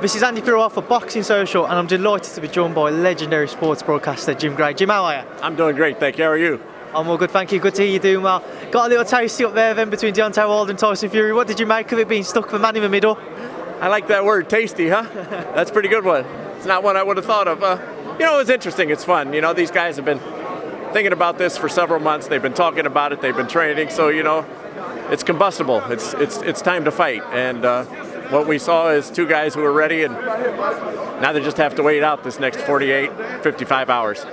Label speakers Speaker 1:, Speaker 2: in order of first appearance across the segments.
Speaker 1: This is Andy Purewal for Boxing Social, and I'm delighted to be joined by legendary sports broadcaster Jim Gray. Jim, how are you?
Speaker 2: I'm doing great, thank you. How are you?
Speaker 1: I'm all good, thank you. Good to hear you doing well. Got a little tasty up there then between Deontay Wilder and Tyson Fury. What did you make of it being stuck with a man in the middle?
Speaker 2: I like that word, tasty, huh? That's a pretty good one. It's not one I would have thought of. It was interesting, it's fun. These guys have been thinking about this for several months. They've been talking about it, they've been training, so, it's combustible. It's time to fight. And what we saw is two guys who are ready, and now they just have to wait out this next 48, 55 hours.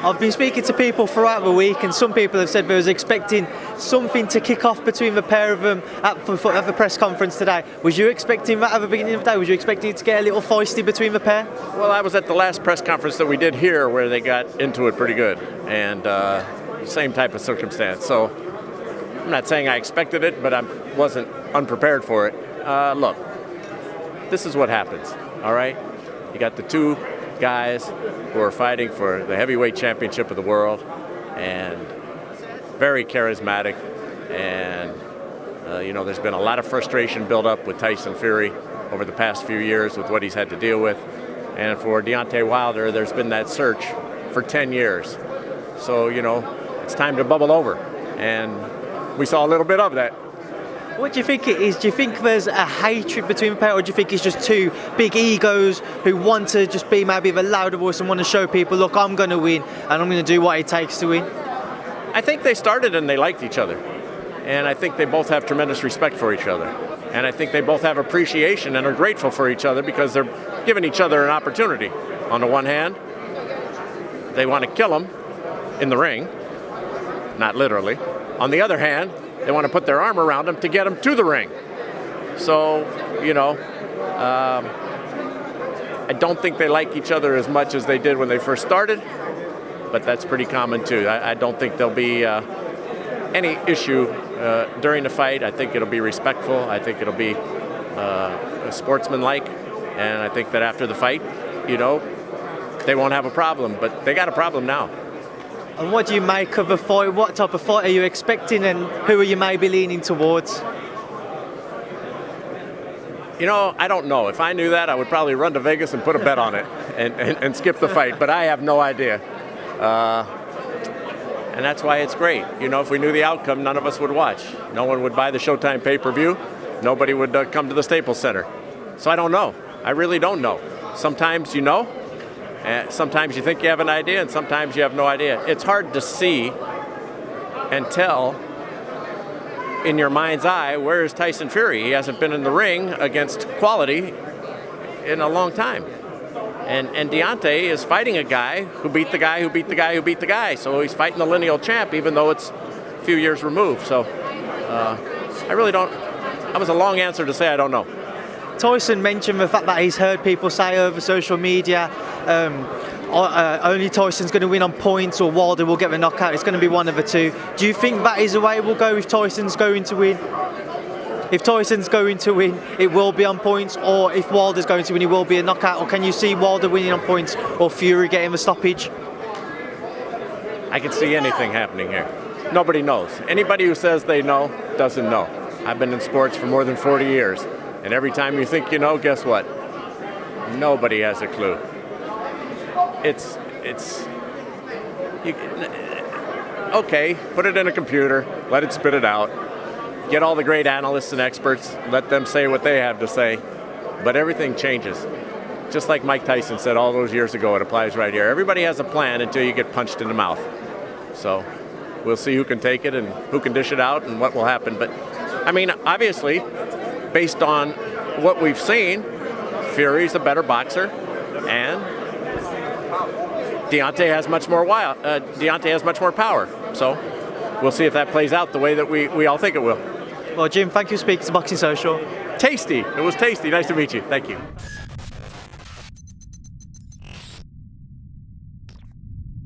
Speaker 1: I've been speaking to people throughout the week, and some people have said they was expecting something to kick off between the pair of them at the press conference today. Was you expecting that at the beginning of the day? Was you expecting it to get a little feisty between the pair?
Speaker 2: Well, I was at the last press conference that we did here where they got into it pretty good, and same type of circumstance. So I'm not saying I expected it, but I wasn't unprepared for it. Look, this is what happens, all right? You got the two guys who are fighting for the heavyweight championship of the world, and very charismatic, and there's been a lot of frustration built up with Tyson Fury over the past few years with what he's had to deal with, and for Deontay Wilder there's been that search for 10 years. So it's time to bubble over, and we saw a little bit of that.
Speaker 1: What do you think it is? Do you think there's a hatred between the pair, or do you think it's just two big egos who want to just be maybe the louder voice and want to show people, look, I'm going to win and I'm going to do what it takes to win?
Speaker 2: I think they started and they liked each other. And I think they both have tremendous respect for each other. And I think they both have appreciation and are grateful for each other because they're giving each other an opportunity. On the one hand, they want to kill him in the ring, not literally. On the other hand, they want to put their arm around him to get him to the ring. So, I don't think they like each other as much as they did when they first started, but that's pretty common too. I don't think there'll be any issue during the fight. I think it'll be respectful. I think it'll be sportsmanlike, and I think that after the fight, they won't have a problem, but they got a problem now.
Speaker 1: And what do you make of a fight? What type of fight are you expecting, and who are you maybe leaning towards?
Speaker 2: I don't know. If I knew that, I would probably run to Vegas and put a bet on it and skip the fight, but I have no idea. And that's why it's great. If we knew the outcome, none of us would watch. No one would buy the Showtime pay-per-view. Nobody would come to the Staples Center. So I don't know. I really don't know. Sometimes you know. And sometimes you think you have an idea, and sometimes you have no idea. It's hard to see and tell in your mind's eye, where is Tyson Fury? He hasn't been in the ring against quality in a long time. And Deontay is fighting a guy who beat the guy who beat the guy who beat the guy. So he's fighting the lineal champ, even though it's a few years removed. So I really don't. That was a long answer to say I don't know.
Speaker 1: Tyson mentioned the fact that he's heard people say over social media, only Tyson's going to win on points, or Wilder will get the knockout. It's going to be one of the two. Do you think that is the way it will go if Tyson's going to win? If Tyson's going to win, it will be on points, or if Wilder's going to win, it will be a knockout? Or can you see Wilder winning on points or Fury getting the stoppage?
Speaker 2: I can see anything happening here. Nobody knows. Anybody who says they know doesn't know. I've been in sports for more than 40 years. And every time you think you know, guess what? Nobody has a clue. Okay, put it in a computer, let it spit it out. Get all the great analysts and experts, let them say what they have to say. But everything changes. Just like Mike Tyson said all those years ago, it applies right here. Everybody has a plan until you get punched in the mouth. So we'll see who can take it and who can dish it out and what will happen. But, obviously, based on what we've seen, Fury's a better boxer, and Deontay has much more power. So we'll see if that plays out the way that we all think it will.
Speaker 1: Well, Jim, thank you for speaking to Boxing Social.
Speaker 2: Tasty. It was tasty. Nice to meet you. Thank you.